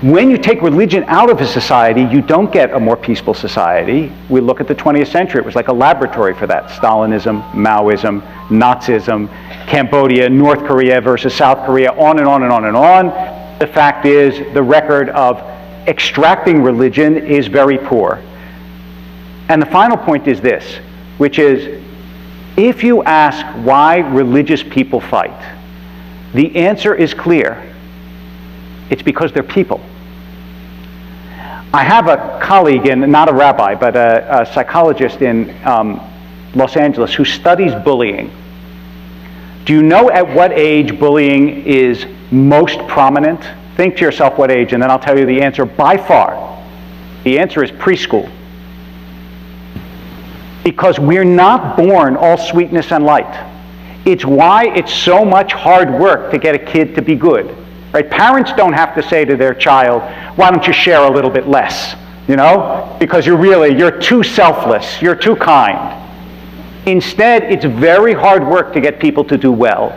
When you take religion out of a society, you don't get a more peaceful society. We look at the 20th century. It was like a laboratory for that. Stalinism, Maoism, Nazism, Cambodia, North Korea versus South Korea, on and on and on and on. The fact is, the record of extracting religion is very poor. And the final point is this, which is, if you ask why religious people fight, the answer is clear. It's because they're people. I have a colleague, not a rabbi, but a psychologist in Los Angeles who studies bullying. Do you know at what age bullying is most prominent? Think to yourself what age, and then I'll tell you the answer by far. The answer is preschool. Because we're not born all sweetness and light. It's why it's so much hard work to get a kid to be good. Right? Parents don't have to say to their child, why don't you share a little bit less, you know? Because you're too selfless, you're too kind. Instead, it's very hard work to get people to do well.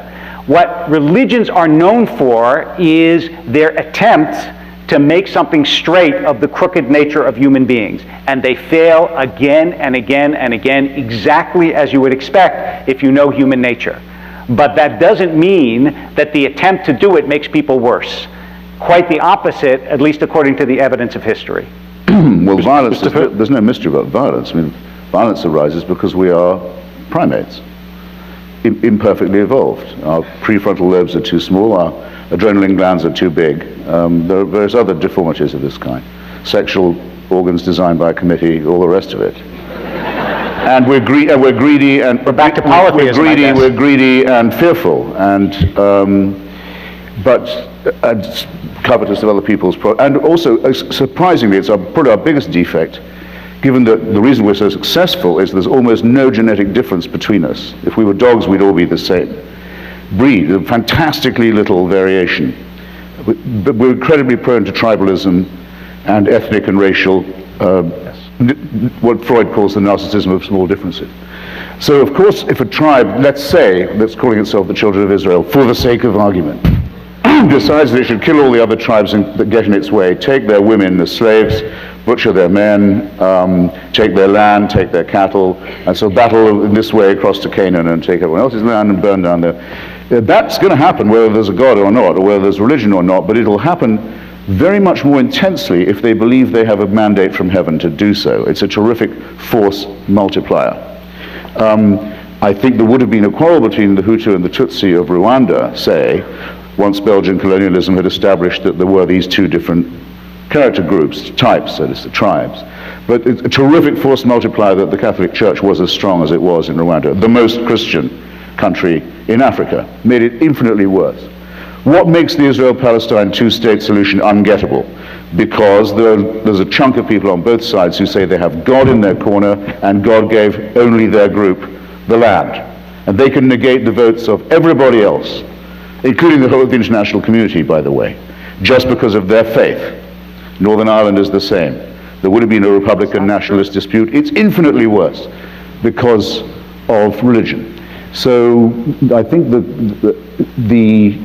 What religions are known for is their attempt to make something straight of the crooked nature of human beings. And they fail again and again and again, exactly as you would expect if you know human nature. But that doesn't mean that the attempt to do it makes people worse. Quite the opposite, at least according to the evidence of history. Well, violence, there's no mystery about violence. I mean, violence arises because we are primates, imperfectly evolved. Our prefrontal lobes are too small, our adrenaline glands are too big. There are various other deformities of this kind. Sexual organs designed by a committee, all the rest of it. And we're greedy, and we're back to polytheism. We're greedy and fearful, and covetous of other people's and also surprisingly, it's probably our biggest defect. Given that the reason we're so successful is there's almost no genetic difference between us. If we were dogs, we'd all be the same breed. Fantastically little variation, but we're incredibly prone to tribalism and ethnic and racial. What Freud calls the narcissism of small differences. So, of course, if a tribe, let's say, that's calling itself the Children of Israel, for the sake of argument, decides that it should kill all the other tribes that get in its way, take their women as slaves, butcher their men, take their land, take their cattle, and so battle in this way across to Canaan and take everyone else's land and burn down there. That's going to happen whether there's a God or not, or whether there's religion or not, but it'll happen very much more intensely if they believe they have a mandate from heaven to do so. It's a terrific force multiplier. I think there would have been a quarrel between the Hutu and the Tutsi of Rwanda, say, once Belgian colonialism had established that there were these two different character groups, types, that is, the tribes. But it's a terrific force multiplier that the Catholic Church was as strong as it was in Rwanda, the most Christian country in Africa, made it infinitely worse. What makes the Israel-Palestine two-state solution ungettable? Because there's a chunk of people on both sides who say they have God in their corner and God gave only their group the land. And they can negate the votes of everybody else, including the whole of the international community, by the way, just because of their faith. Northern Ireland is the same. There would have been a Republican nationalist dispute. It's infinitely worse because of religion. So I think the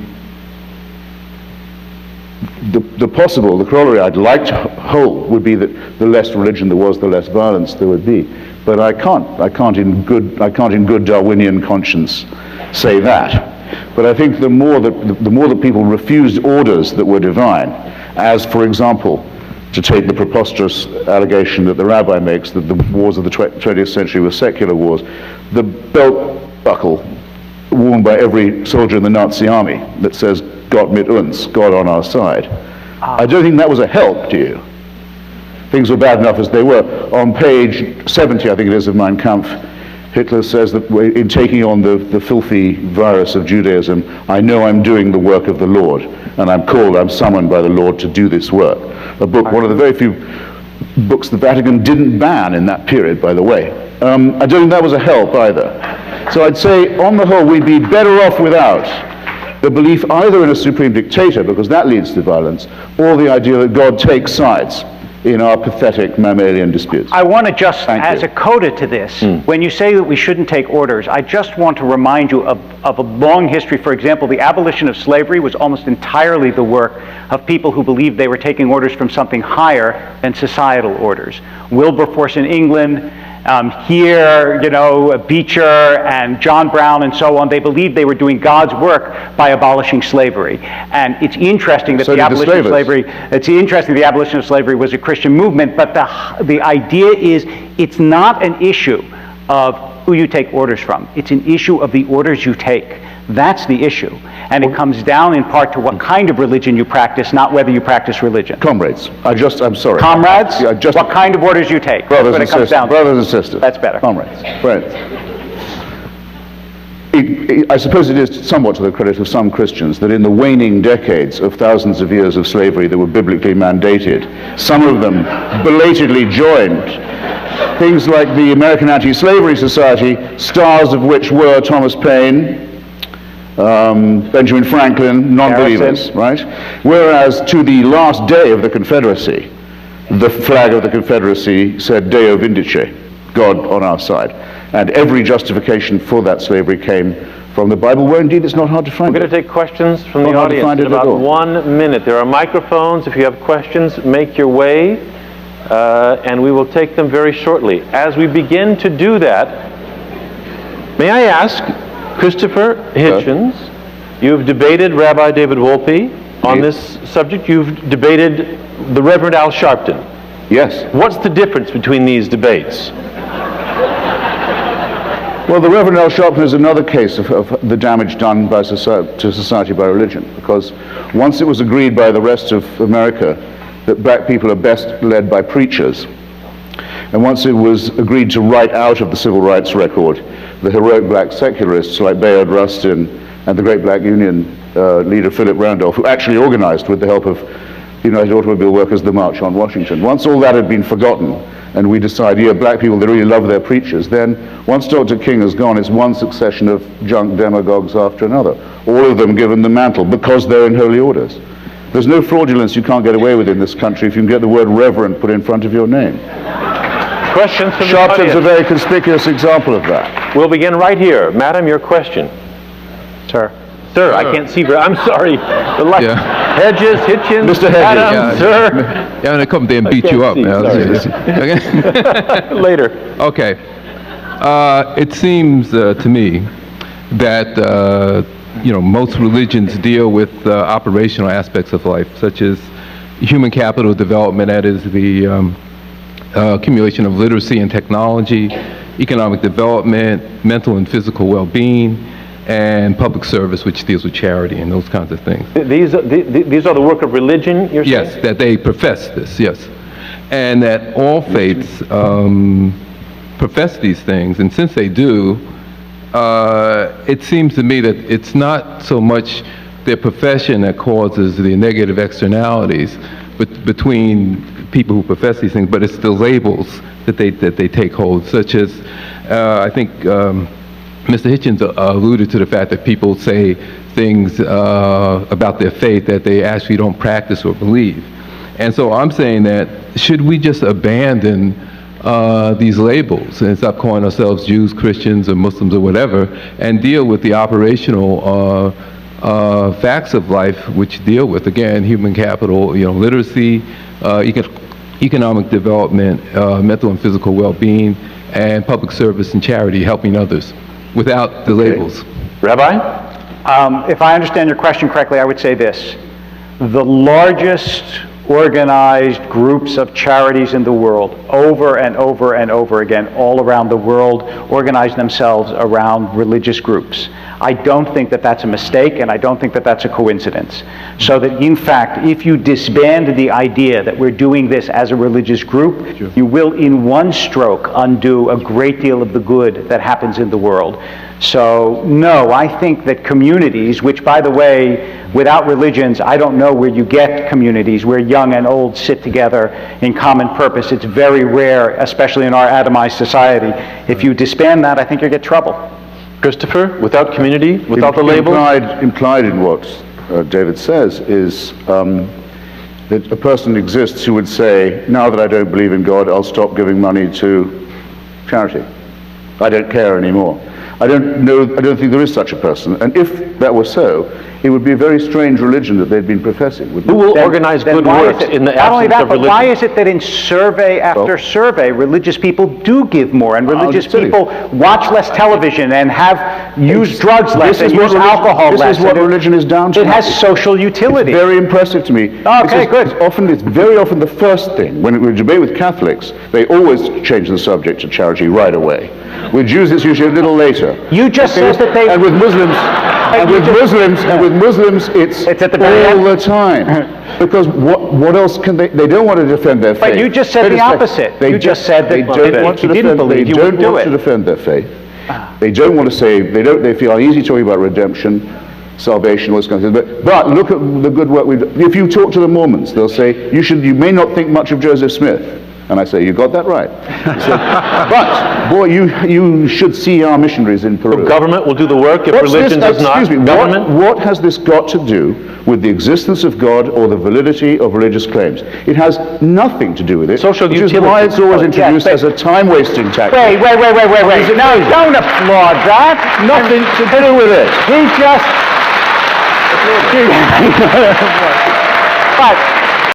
corollary I'd like to hold would be that the less religion there was, the less violence there would be. But I can't in good Darwinian conscience say that. But I think the more that people refused orders that were divine, as for example, to take the preposterous allegation that the rabbi makes that the wars of the 20th century were secular wars, the belt buckle worn by every soldier in the Nazi army that says Gott mit uns, God on our side. I don't think that was a help to you. Things were bad enough as they were. On page 70, I think it is, of Mein Kampf, Hitler says that in taking on the filthy virus of Judaism, I know I'm doing the work of the Lord, and I'm summoned by the Lord to do this work. A book, one of the very few books the Vatican didn't ban in that period, by the way. I don't think that was a help either. So I'd say, on the whole, we'd be better off without the belief either in a supreme dictator, because that leads to violence, or the idea that God takes sides in our pathetic mammalian disputes. I want to just, Thank as you. a coda to this, when you say that we shouldn't take orders, I just want to remind you of a long history. For example, the abolition of slavery was almost entirely the work of people who believed they were taking orders from something higher than societal orders. Wilberforce in England, here, you know, Beecher and John Brown and so on, they believed they were doing God's work by abolishing slavery. And it's interesting that the abolition of slavery was a Christian movement, but the idea is it's not an issue of who you take orders from. It's an issue of the orders you take. That's the issue. And it comes down in part to what kind of religion you practice, not whether you practice religion. Comrades, I'm sorry. Comrades, Yeah, what kind of orders you take. Brothers That's what and it comes sisters. down to. Brothers and sisters. That's better. Comrades, friends. I suppose it is somewhat to the credit of some Christians that in the waning decades of thousands of years of slavery that were biblically mandated, some of them belatedly joined things like the American Anti-Slavery Society, stars of which were Thomas Paine, Benjamin Franklin, non-believers, right? Whereas to the last day of the Confederacy, the flag of the Confederacy said Deo Vindice, God on our side. And every justification for that slavery came from the Bible, where indeed it's not hard to find We're going to take questions from the audience in about 1 minute. There are microphones. If you have questions, make your way, and we will take them very shortly. As we begin to do that, may I ask, Christopher Hitchens, you've debated Rabbi David Wolpe on this subject. You've debated the Reverend Al Sharpton. Yes. What's the difference between these debates? Well, the Reverend Al Sharpton is another case of the damage done by to society by religion, because once it was agreed by the rest of America that black people are best led by preachers, and once it was agreed to write out of the civil rights record the heroic black secularists like Bayard Rustin and the great black union leader Philip Randolph, who actually organized with the help of United Automobile Workers the March on Washington. Once all that had been forgotten, and we decide, yeah, black people, they really love their preachers, then once Dr. King has gone, it's one succession of junk demagogues after another, all of them given the mantle because they're in holy orders. There's no fraudulence you can't get away with in this country if you can get the word reverend put in front of your name. Questions from the Sharpton's audience? a very conspicuous example of that. We'll begin right here. Madam, your question. Sir. Sir, I can't see. I'm sorry. The light. Yeah. Hedges, Hitchens, Mr. Hedges. Madam, sir. Yeah, I'm gonna come there and beat you up. see, Okay. Later. Okay. It seems to me that most religions deal with operational aspects of life, such as human capital development, that is the accumulation of literacy and technology, economic development, mental and physical well-being, and public service, which deals with charity and those kinds of things. These are the work of religion, you're saying? Yes, that they profess this, yes. And that all faiths profess these things, and since they do, it seems to me that it's not so much their profession that causes the negative externalities between people who profess these things, but it's the labels that they take hold, such as, I think Mr. Hitchens alluded to the fact that people say things about their faith that they actually don't practice or believe. And so I'm saying that should we just abandon these labels and stop calling ourselves Jews, Christians, or Muslims, or whatever, and deal with the operational facts of life, which deal with, again, human capital, literacy, economic development, mental and physical well-being, and public service and charity, helping others, without the labels. Rabbi? If I understand your question correctly, I would say this. The largest organized groups of charities in the world, over and over and over again, all around the world, organize themselves around religious groups. I don't think that that's a mistake, and I don't think that that's a coincidence. So that, in fact, if you disband the idea that we're doing this as a religious group, sure, you will in one stroke undo a great deal of the good that happens in the world. So, no, I think that communities, which, by the way, without religions, I don't know where you get communities where young and old sit together in common purpose. It's very rare, especially in our atomized society. If you disband that, I think you'll get trouble. Christopher, without community, without the labels? Implied in what David says is that a person exists who would say, now that I don't believe in God, I'll stop giving money to charity. I don't care anymore. I don't think there is such a person. And if that were so, it would be a very strange religion that they'd been professing. Who will organize good works in the not only absence that, of but religion? why is it that in survey after survey, religious people do give more, and religious people watch less television and use drugs less and use alcohol less? This is what religion is down to. It has social utility. It's very impressive to me. Okay, good. It's very often the first thing. When we debate with Catholics, they always change the subject to charity right away. With Jews, it's usually a little later. You just said that they... And with Muslims, it's at the all the time. Because what else can they don't want to defend their faith. But you just said the opposite. You just said that they don't want to defend, believe you wouldn't do it. to defend their faith. They don't want to say, they feel uneasy talking about redemption, salvation, all this kind of thing. But look at the good work we've done. If you talk to the Mormons, they'll say, you may not think much of Joseph Smith. And I say, you got that right. But, boy, you should see our missionaries in Peru. The government will do the work if religion does not. Excuse me, Government? what has this got to do with the existence of God or the validity of religious claims? It has nothing to do with it. Social which utility. is why it's always introduced as a time-wasting tactic. Wait. No, don't applaud that. Nothing to do with it. He just... But